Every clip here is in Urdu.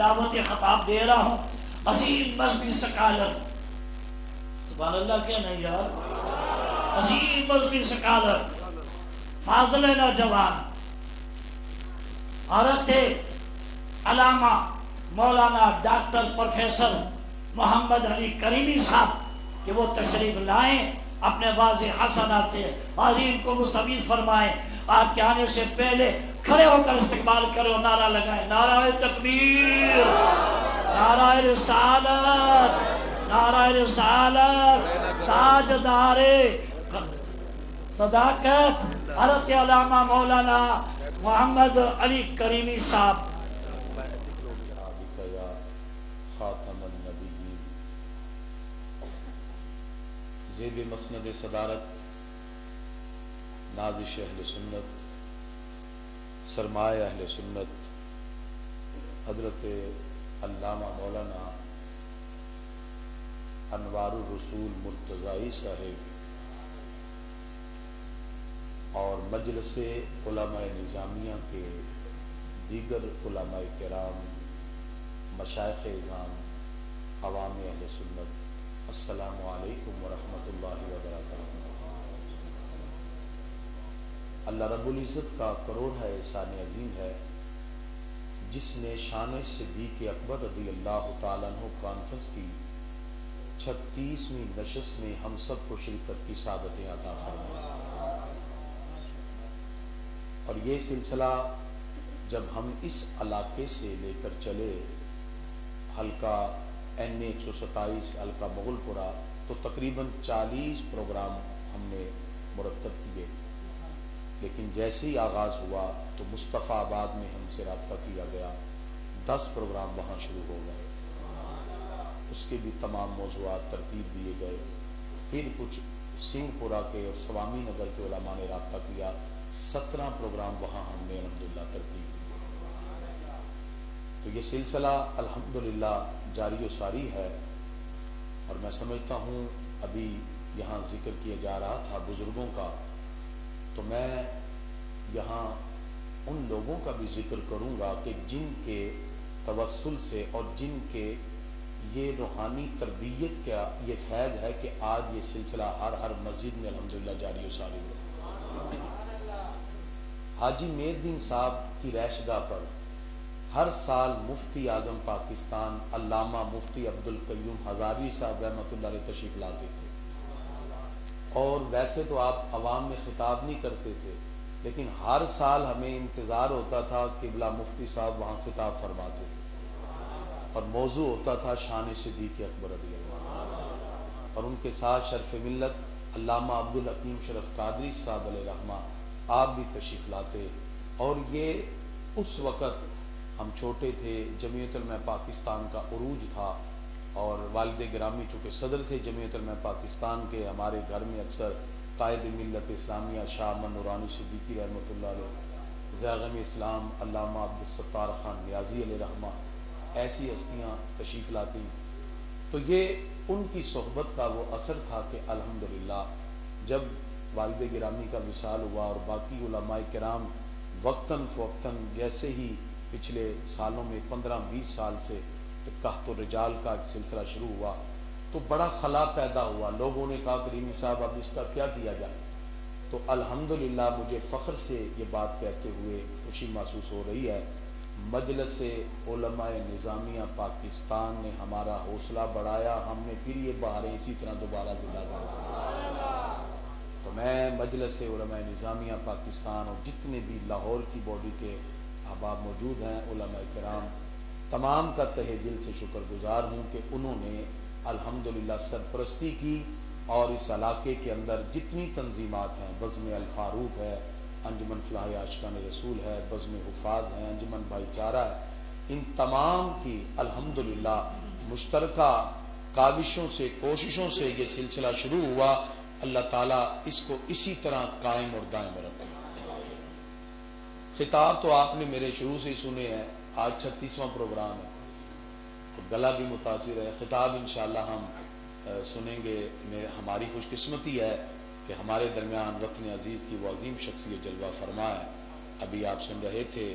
دعوت خطاب دے رہا ہوں عظیم مذہبی سکالر، سبحان اللہ کیا نہیں یار، عظیم مذہبی سکالر، فاضل نوجوان، عورت تھے علامہ مولانا ڈاکٹر پروفیسر محمد علی کریمی صاحب کہ وہ تشریف لائیں، اپنے واضح حسنات سے حاضرین کو مستفیض فرمائیں۔ آپ کے آنے سے پہلے کھڑے ہو کر استقبال کرو، نعرہ لگائیں، نعرہ تکبیر، نعرہ رسالت، نعرہ رسالت، تاجدار صداقت حضرت علامہ مولانا محمد علی کریمی صاحب۔ خاتم النبیین، زیب مسند صدارت نازش اہل سنت، سرمایہ اہل سنت، حضرت علامہ مولانا انوار الرسول مرتضائی صاحب اور مجلس علماء نظامیہ کے دیگر علماء کرام، مشائخ اعظام، عوام اہل سنت، السلام علیکم ورحمۃ اللہ وبرکاتہ۔ اللہ رب العزت کا کروڑ ہے احسان عظیم ہے جس نے شان صدیق اکبر رضی اللہ تعالیٰ عنہ کانفرنس کی 36ویں نشست میں ہم سب کو شرکت کی سعادتیں عطا فرمائیں۔ اور یہ سلسلہ جب ہم اس علاقے سے لے کر چلے حلقہ این 127 حلقہ مغل پورہ، تو تقریباً 40 پروگرام ہم نے مرتب کیے، لیکن جیسے ہی آغاز ہوا تو مصطفیٰ آباد میں ہم سے رابطہ کیا گیا، 10 پروگرام وہاں شروع ہو گئے، اس کے بھی تمام موضوعات ترتیب دیے گئے۔ پھر کچھ سنگھ پورہ کے اور سوامی نگر کے علماء نے رابطہ کیا، 17 پروگرام وہاں ہم نے الحمدللہ ترتیب دی۔ تو یہ سلسلہ الحمدللہ جاری و ساری ہے، اور میں سمجھتا ہوں ابھی یہاں ذکر کیا جا رہا تھا بزرگوں کا، تو میں یہاں ان لوگوں کا بھی ذکر کروں گا کہ جن کے توسل سے اور جن کے یہ روحانی تربیت کا یہ فیض ہے کہ آج یہ سلسلہ ہر مسجد میں الحمدللہ جاری و ساری ہے۔ حاجی میر الدین صاحب کی رہائش گاہ پر ہر سال مفتی اعظم پاکستان علامہ مفتی عبدالقیوم ہزاروی صاحب رحمۃ اللہ علیہ تشریف لاتے تھے، اور ویسے تو آپ عوام میں خطاب نہیں کرتے تھے، لیکن ہر سال ہمیں انتظار ہوتا تھا کہ بلا مفتی صاحب وہاں خطاب فرماتے تھے، اور موضوع ہوتا تھا شان صدیق اکبر رضی اللہ عنہ، اور ان کے ساتھ شرف ملت علامہ عبدالحکیم شرف قادری صاحب علیہ رحمہ آپ بھی تشریف لاتے۔ اور یہ اس وقت ہم چھوٹے تھے، جمعیت علماء پاکستان کا عروج تھا، اور والد گرامی چونکہ صدر تھے جمعیت علماء پاکستان کے، ہمارے گھر میں اکثر قائد ملت اسلامیہ شاہ احمد نورانی صدیقی رحمۃ اللہ علیہ، زاغم اسلام علامہ عبدالستار خان نیازی علیہ رحمہ، ایسی ہستیاں تشریف لاتی۔ تو یہ ان کی صحبت کا وہ اثر تھا کہ الحمدللہ جب والد گرامی کا وصال ہوا اور باقی علماء کرام وقتاً فوقتاً جیسے ہی پچھلے سالوں میں 15-20 سال سے قحط الرجال کا ایک سلسلہ شروع ہوا تو بڑا خلا پیدا ہوا، لوگوں نے کہا کریمی صاحب اب اس کا کیا کیا جائے؟ تو الحمدللہ مجھے فخر سے یہ بات کہتے ہوئے خوشی محسوس ہو رہی ہے، مجلس علماء نظامیہ پاکستان نے ہمارا حوصلہ بڑھایا، ہم نے پھر یہ بہاریں اسی طرح دوبارہ زندہ کر۔ تو میں مجلس علماء نظامیہ پاکستان اور جتنے بھی لاہور کی باڈی کے احباب موجود ہیں علماء کرام تمام کا تہہ دل سے شکر گزار ہوں کہ انہوں نے الحمدللہ سرپرستی کی، اور اس علاقے کے اندر جتنی تنظیمات ہیں، بزم الفاروق ہے، انجمن فلاح عاشقان رسول ہے، بزم حفاظ ہے، انجمن بھائی چارہ ہے، ان تمام کی الحمدللہ مشترکہ کاوشوں سے کوششوں سے یہ سلسلہ شروع ہوا۔ اللہ تعالیٰ اس کو اسی طرح قائم اور دائم رکھے۔ خطاب تو آپ نے میرے شروع سے ہی سنے ہیں، آج 36واں پروگرام ہے تو گلا بھی متاثر ہے، خطاب انشاءاللہ ہم سنیں گے۔ ہماری خوش قسمتی ہے کہ ہمارے درمیان وطن عزیز کی وہ عظیم شخصیت جلوہ فرما ہے۔ ابھی آپ سن رہے تھے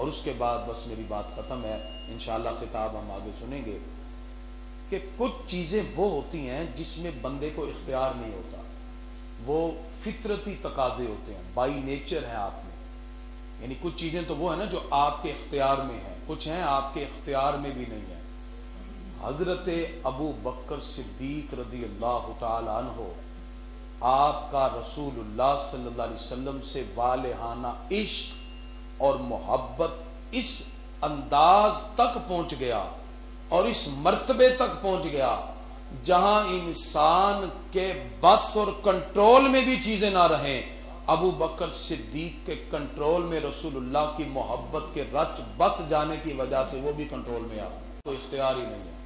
اور اس کے بعد بس میری بات ختم ہے، انشاءاللہ خطاب ہم آگے سنیں گے کہ کچھ چیزیں وہ ہوتی ہیں جس میں بندے کو اختیار نہیں ہوتا، وہ فطرتی تقاضے ہوتے ہیں، بائی نیچر ہیں آپ میں، یعنی کچھ چیزیں تو وہ ہیں نا جو آپ کے اختیار میں ہیں، کچھ ہیں آپ کے اختیار میں بھی نہیں ہیں۔ حضرت ابو بکر صدیق رضی اللہ تعالی عنہ، آپ کا رسول اللہ صلی اللہ علیہ وسلم سے والہانہ عشق اور محبت اس انداز تک پہنچ گیا اور اس مرتبے تک پہنچ گیا جہاں انسان کے بس اور کنٹرول میں بھی چیزیں نہ رہیں، ابو بکر صدیق کے کنٹرول میں رسول اللہ کی محبت کے رچ بس جانے کی وجہ سے وہ بھی کنٹرول میں آ گئے، کوئی اختیار ہی نہیں ہے۔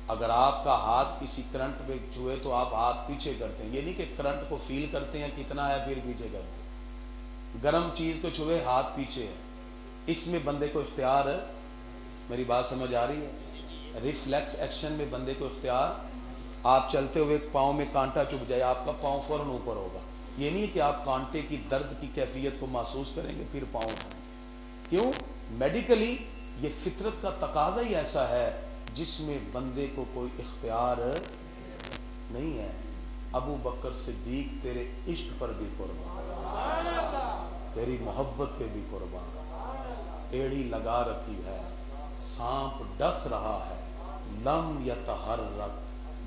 اگر آپ کا ہاتھ کسی کرنٹ پہ چھوئے تو آپ ہاتھ پیچھے کرتے ہیں، یہ نہیں کہ کرنٹ کو فیل کرتے ہیں کتنا ہے پھر پیچھے کرتے ہیں، گرم چیز کو چھوئے ہاتھ پیچھے ہے، اس میں بندے کو اختیار ہے۔ میری بات سمجھ آ رہی ہے؟ ریفلیکس ایکشن میں بندے کو اختیار، آپ چلتے ہوئے پاؤں میں کانٹا چبھ جائے آپ کا پاؤں فوراً اوپر ہوگا، یہ نہیں کہ آپ کانٹے کی درد کی کیفیت کو محسوس کریں گے پھر پاؤں اٹھائیں۔ کیوں؟ میڈیکلی یہ فطرت کا تقاضا ہی ایسا ہے جس میں بندے کو کوئی اختیار نہیں ہے۔ ابو بکر صدیق تیرے عشق پر بھی قربان، تیری محبت پہ بھی قربان، ایڑی لگا رکھی ہے، سانپ ڈس رہا ہے، لم یتحرک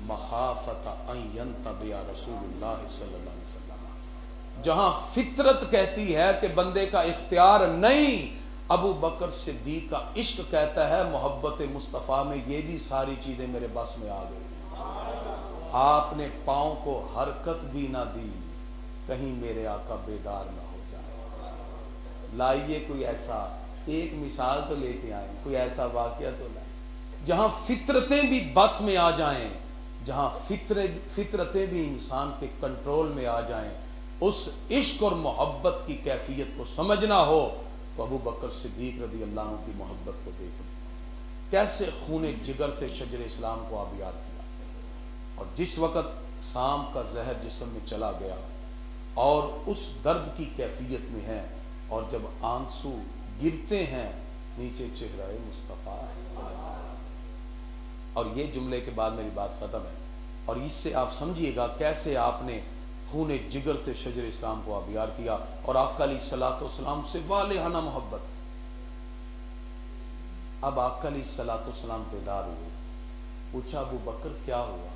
مخافت ان ینتبع رسول اللہ صلی اللہ علیہ وسلم۔ جہاں فطرت کہتی ہے کہ بندے کا اختیار نہیں، ابو بکر صدیق کا عشق کہتا ہے محبت مصطفیٰ میں یہ بھی ساری چیزیں میرے بس میں آ گئی۔ آپ نے پاؤں کو حرکت بھی نہ دی کہیں میرے آقا بیدار نہ ہو جائے۔ لائیے کوئی ایسا ایک مثال تو لے کے آئیں، کوئی ایسا واقعہ تو لائیں جہاں فطرتیں بھی بس میں آ جائیں، جہاں فطرتیں بھی انسان کے کنٹرول میں آ جائیں، اس عشق اور محبت کی کیفیت کو سمجھنا ہو تو ابو بکر صدیق رضی اللہ عنہ کی محبت کو دیکھیں، کیسے خون جگر سے شجر اسلام کو آبیار کیا، اور جس وقت سام کا زہر جسم میں چلا گیا اور اس درد کی کیفیت میں ہے، اور جب آنسو گرتے ہیں نیچے چہرہ مصطفیٰ ہے، اور یہ جملے کے بعد میری بات ختم ہے، اور اس سے آپ سمجھیے گا کیسے آپ نے خون جگر سے شجر اسلام کو آبیار کیا، اور آقا علیہ الصلوۃ والسلام سے والہانہ محبت۔ اب آقا علیہ الصلوۃ والسلام بیدار ہوئے، پوچھا ابو بکر کیا ہوا؟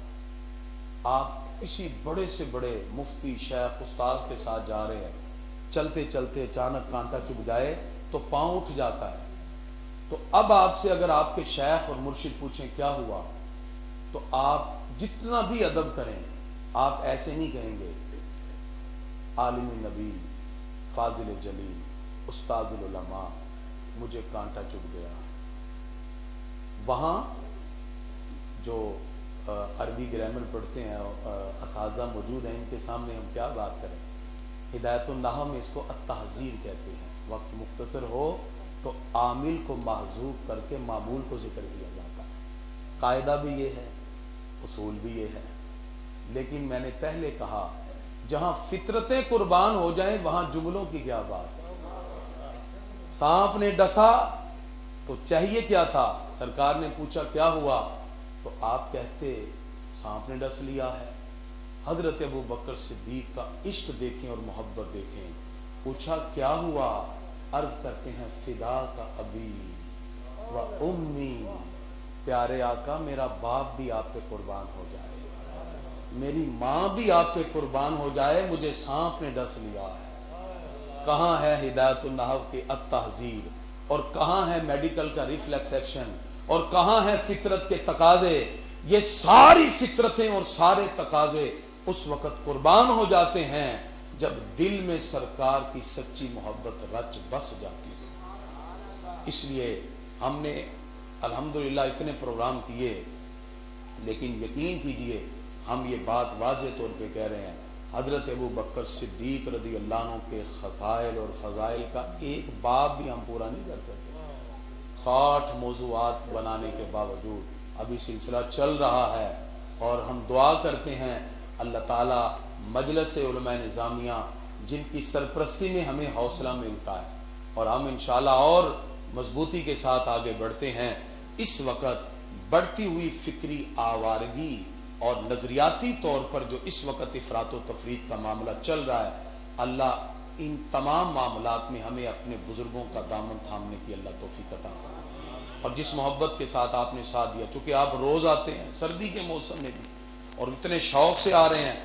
آپ کسی بڑے سے بڑے مفتی شیخ استاذ کے ساتھ جا رہے ہیں، چلتے چلتے اچانک کانٹا چبھ جائے تو پاؤں اٹھ جاتا ہے، تو اب آپ سے اگر آپ کے شیخ اور مرشد پوچھیں کیا ہوا تو آپ جتنا بھی ادب کریں آپ ایسے نہیں کہیں گے عالم نبی فاضل جلیل استاد العلماء مجھے کانٹا چبھ گیا۔ وہاں جو عربی گرامر پڑھتے ہیں اساتذہ موجود ہیں، ان کے سامنے ہم کیا بات کریں؟ ہدایت النحو میں اس کو التحذیر کہتے ہیں، وقت مختصر ہو تو عامل کو محذوف کر کے معمول کو ذکر کیا جاتا ہے۔ قاعدہ بھی یہ ہے، اصول بھی یہ ہے، لیکن میں نے پہلے کہا جہاں فطرتیں قربان ہو جائیں وہاں جملوں کی کیا بات ہے۔ سانپ نے ڈسا تو چاہیے کیا تھا؟ سرکار نے پوچھا کیا ہوا تو آپ کہتے سانپ نے ڈس لیا ہے۔ حضرت ابو بکر صدیق کا عشق دیکھیں اور محبت دیکھیں، پوچھا کیا ہوا؟ عرض کرتے ہیں فدا کا ابی و امی، پیارے آقا میرا باپ بھی آپ پہ قربان ہو جائے، میری ماں بھی آپ پہ قربان ہو جائے، مجھے سانپ نے ڈس لیا ہے۔ کہاں ہے ہدایت النحو کی التحذیر، اور کہاں ہے میڈیکل کا ریفلیکس ایکشن، اور کہاں ہے فطرت کے تقاضے؟ یہ ساری فطرتیں اور سارے تقاضے اس وقت قربان ہو جاتے ہیں جب دل میں سرکار کی سچی محبت رچ بس جاتی ہے۔ اس لیے ہم نے الحمدللہ اتنے پروگرام کیے، لیکن یقین کیجئے ہم یہ بات واضح طور پہ کہہ رہے ہیں، حضرت ابو بکر صدیق رضی اللہ عنہ کے خصائل اور فضائل کا ایک باب بھی ہم پورا نہیں کر سکتے۔ 60 موضوعات بنانے کے باوجود ابھی سلسلہ چل رہا ہے، اور ہم دعا کرتے ہیں اللہ تعالیٰ مجلس علماء نظامیہ جن کی سرپرستی میں ہمیں حوصلہ ملتا ہے، اور ہم انشاءاللہ اور مضبوطی کے ساتھ آگے بڑھتے ہیں۔ اس وقت بڑھتی ہوئی فکری آوارگی اور نظریاتی طور پر جو اس وقت افراط و تفریط کا معاملہ چل رہا ہے، اللہ ان تمام معاملات میں ہمیں اپنے بزرگوں کا دامن تھامنے کی اللہ توفیق عطا فرمائے۔ اور جس محبت کے ساتھ آپ نے ساتھ دیا، چونکہ آپ روز آتے ہیں سردی کے موسم میں بھی اور اتنے شوق سے آ رہے ہیں،